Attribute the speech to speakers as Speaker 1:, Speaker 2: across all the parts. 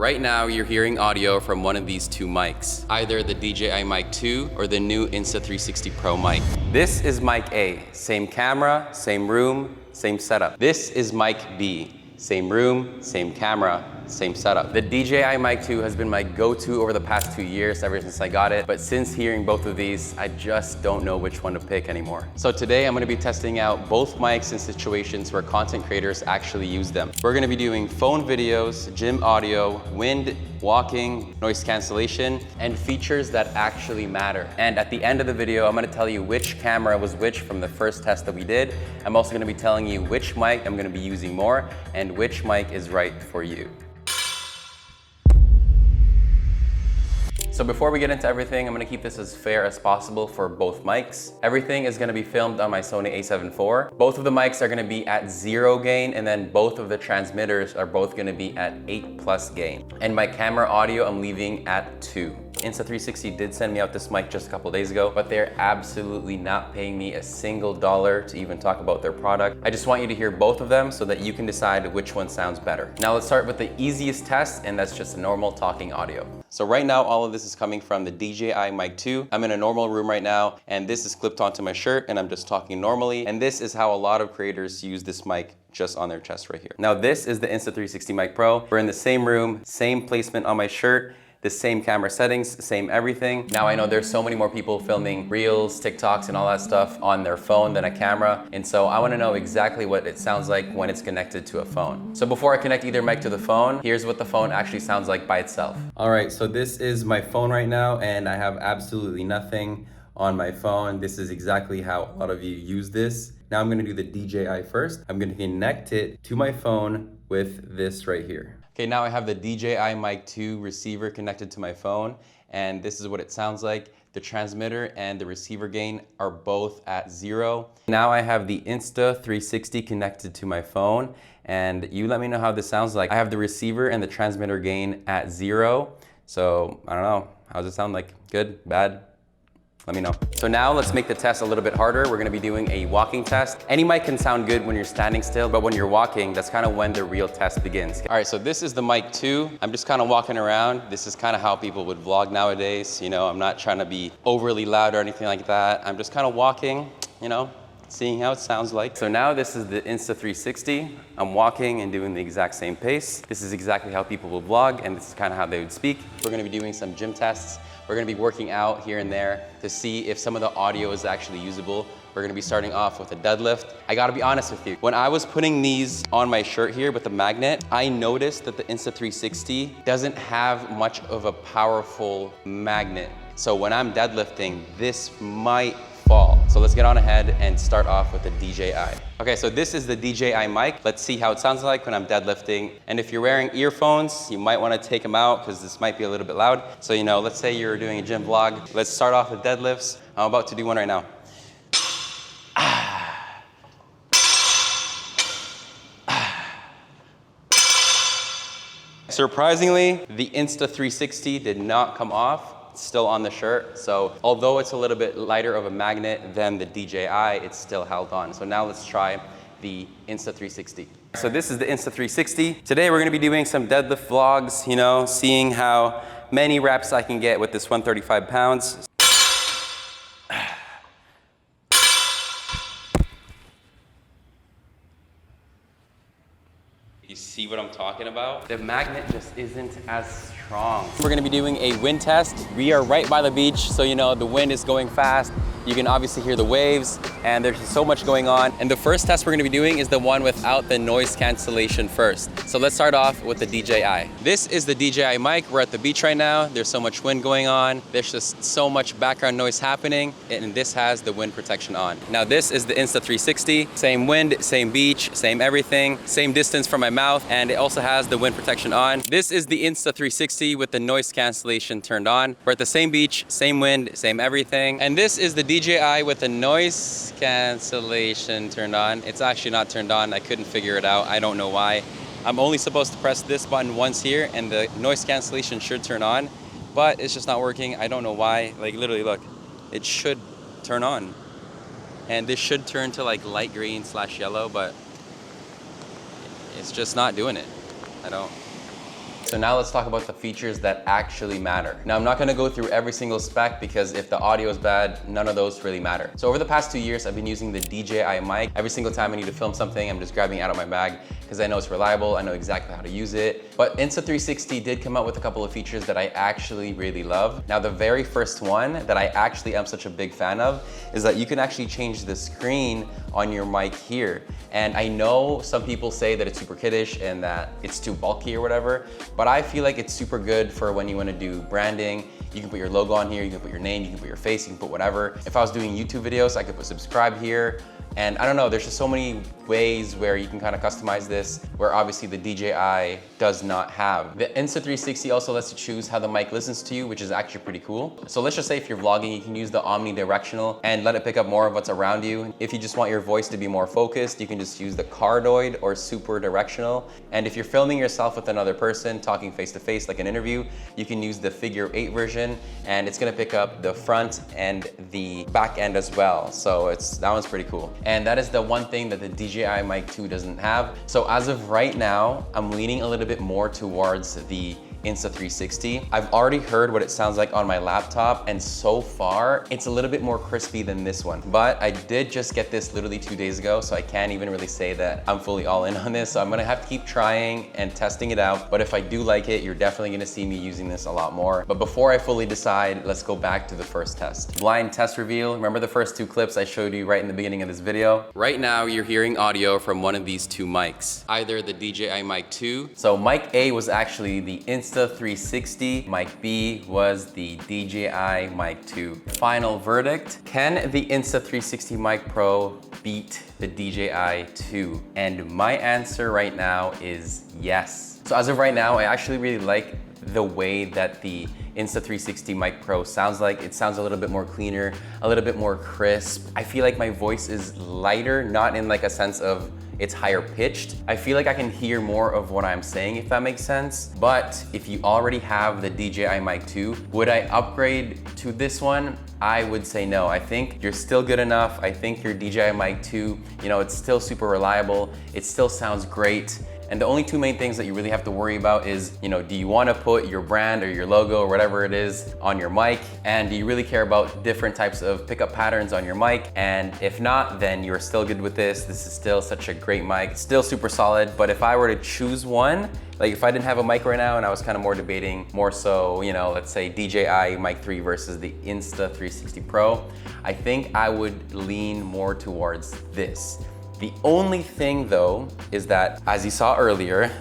Speaker 1: Right now, you're hearing audio from one of these two mics, either the DJI Mic 2 or the new Insta360 Pro mic. This is mic A, same camera, same room, same setup. This is mic B, same room, same camera, same setup. The DJI Mic 2 has been my go-to over the past 2 years, ever since I got it. But since hearing both of these, I just don't know which one to pick anymore. So today I'm gonna be testing out both mics in situations where content creators actually use them. We're gonna be doing phone videos, gym audio, wind, walking, noise cancellation, and features that actually matter. And at the end of the video, I'm gonna tell you which camera was which from the first test that we did. I'm also gonna be telling you which mic I'm gonna be using more and which mic is right for you. So before we get into everything, I'm gonna keep this as fair as possible for both mics. Everything is gonna be filmed on my Sony a7 IV. Both of the mics are gonna be at 0 gain, and then both of the transmitters are both gonna be at 8+ gain. And my camera audio, I'm leaving at 2. Insta360 did send me out this mic just a couple days ago, but they're absolutely not paying me a single dollar to even talk about their product. I just want you to hear both of them so that you can decide which one sounds better. Now let's start with the easiest test, and that's just normal talking audio. So right now, all of this is coming from the DJI Mic 2. I'm in a normal room right now, and this is clipped onto my shirt, and I'm just talking normally. And this is how a lot of creators use this mic just on their chest right here. Now this is the Insta360 Mic Pro. We're in the same room, same placement on my shirt, the same camera settings, same everything. Now I know there's so many more people filming Reels, TikToks, and all that stuff on their phone than a camera. And so I wanna know exactly what it sounds like when it's connected to a phone. So before I connect either mic to the phone, here's what the phone actually sounds like by itself. All right, so this is my phone right now, and I have absolutely nothing on my phone. This is exactly how a lot of you use this. Now I'm gonna do the DJI first. I'm gonna connect it to my phone with this right here. Okay, now I have the DJI Mic 2 receiver connected to my phone, and this is what it sounds like. The transmitter and the receiver gain are both at 0. Now I have the Insta360 connected to my phone, and you let me know how this sounds like. I have the receiver and the transmitter gain at 0. So I don't know, how does it sound like? Good, bad? Let me know. So now let's make the test a little bit harder. We're gonna be doing a walking test. Any mic can sound good when you're standing still, but when you're walking, that's kind of when the real test begins. All right, so this is the Mic 2. I'm just kind of walking around. This is kind of how people would vlog nowadays. You know, I'm not trying to be overly loud or anything like that. I'm just kind of walking, you know, seeing how it sounds like. So now this is the Insta360. I'm walking and doing the exact same pace. This is exactly how people will vlog, and this is kind of how they would speak. We're gonna be doing some gym tests. We're gonna be working out here and there to see if some of the audio is actually usable. We're gonna be starting off with a deadlift. I gotta be honest with you. When I was putting these on my shirt here with the magnet, I noticed that the Insta360 doesn't have much of a powerful magnet. So when I'm deadlifting, this might fall. So let's get on ahead and start off with the DJI. Okay, so this is the DJI mic. Let's see how it sounds like when I'm deadlifting. And if you're wearing earphones, you might wanna take them out because this might be a little bit loud. So, you know, let's say you're doing a gym vlog. Let's start off with deadlifts. I'm about to do one right now. Surprisingly, the Insta360 did not come off. It's still on the shirt. So although it's a little bit lighter of a magnet than the DJI, it's still held on. So now let's try the Insta360. So this is the Insta360. Today we're gonna be doing some deadlift vlogs, you know, seeing how many reps I can get with this 135 pounds. You see what I'm talking about? The magnet just isn't as strong. We're gonna be doing a wind test. We are right by the beach, so you know the wind is going fast. You can obviously hear the waves, and there's so much going on. And the first test we're gonna be doing is the one without the noise cancellation first. So let's start off with the DJI. This is the DJI mic. We're at the beach right now. There's so much wind going on. There's just so much background noise happening, and this has the wind protection on. Now this is the Insta360. Same wind, same beach, same everything, same distance from my mouth, and it also has the wind protection on. This is the Insta360 with the noise cancellation turned on. We're at the same beach, same wind, same everything. And this is the DJI with the noise cancellation turned on. It's actually not turned on. I couldn't figure it out. I don't know why. I'm only supposed to press this button once here and the noise cancellation should turn on, but it's just not working. I don't know why. Like literally look, it should turn on. And this should turn to like light green / yellow, but it's just not doing it. I don't. So now let's talk about the features that actually matter. Now I'm not gonna go through every single spec because if the audio is bad, none of those really matter. So over the past 2 years, I've been using the DJI Mic. Every single time I need to film something, I'm just grabbing it out of my bag because I know it's reliable, I know exactly how to use it. But Insta360 did come out with a couple of features that I actually really love. Now the very first one that I actually am such a big fan of is that you can actually change the screen on your mic here. And I know some people say that it's super kiddish and that it's too bulky or whatever, but I feel like it's super good for when you want to do branding. You can put your logo on here, you can put your name, you can put your face, you can put whatever. If I was doing YouTube videos, I could put subscribe here. And I don't know, there's just so many ways where you can kind of customize this, where obviously the DJI does not have. The Insta360 also lets you choose how the mic listens to you, which is actually pretty cool. So let's just say if you're vlogging, you can use the omnidirectional and let it pick up more of what's around you. If you just want your voice to be more focused, you can just use the cardioid or super directional. And if you're filming yourself with another person, talking face to face like an interview, you can use the figure 8 version, and it's gonna pick up the front and the back end as well. So that one's pretty cool. And that is the one thing that the DJI Mic 2 doesn't have. So as of right now, I'm leaning a little bit more towards the Insta360. I've already heard what it sounds like on my laptop, and so far it's a little bit more crispy than this one. But I did just get this literally 2 days ago, so I can't even really say that I'm fully all in on this. So I'm gonna have to keep trying and testing it out. But if I do like it, you're definitely gonna see me using this a lot more. But before I fully decide, let's go back to the first test. Blind test reveal. Remember the first 2 clips I showed you right in the beginning of this video? Right now, you're hearing audio from one of these 2 mics, either the DJI Mic 2. So mic A was actually the Insta360, mic B was the DJI Mic 2. Final verdict, can the Insta360 Mic Pro beat the DJI 2? And my answer right now is yes. So as of right now, I actually really like the way that the Insta360 Mic Pro sounds like. It sounds a little bit more cleaner, a little bit more crisp. I feel like my voice is lighter, not in like a sense of it's higher pitched. I feel like I can hear more of what I'm saying, if that makes sense. But if you already have the DJI Mic 2, would I upgrade to this one? I would say no. I think you're still good enough. I think your DJI Mic 2, you know, it's still super reliable. It still sounds great. And the only 2 main things that you really have to worry about is, you know, do you want to put your brand or your logo or whatever it is on your mic? And do you really care about different types of pickup patterns on your mic? And if not, then you're still good with this. This is still such a great mic. It's still super solid. But if I were to choose one, like if I didn't have a mic right now and I was kind of more debating more so, you know, let's say DJI Mic 3 versus the Insta360 Pro, I think I would lean more towards this. The only thing though is that, as you saw earlier,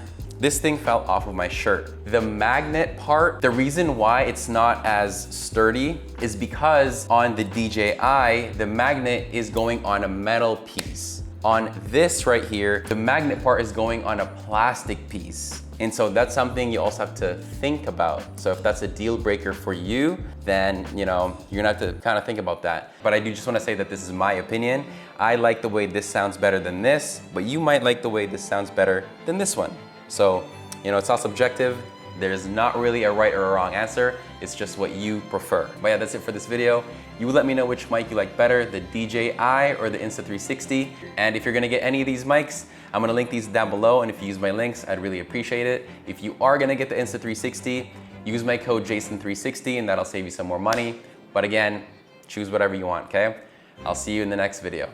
Speaker 1: this thing fell off of my shirt. The magnet part, the reason why it's not as sturdy is because on the DJI, the magnet is going on a metal piece. On this right here, the magnet part is going on a plastic piece. And so that's something you also have to think about. So if that's a deal breaker for you, then you know, you're gonna have to kind of think about that. But I do just wanna say that this is my opinion. I like the way this sounds better than this, but you might like the way this sounds better than this one. So, you know, it's all subjective. There's not really a right or a wrong answer. It's just what you prefer. But yeah, that's it for this video. You let me know which mic you like better, the DJI or the Insta360. And if you're gonna get any of these mics, I'm gonna link these down below, and if you use my links, I'd really appreciate it. If you are gonna get the Insta360, use my code Jason360 and that'll save you some more money. But again, choose whatever you want, okay? I'll see you in the next video.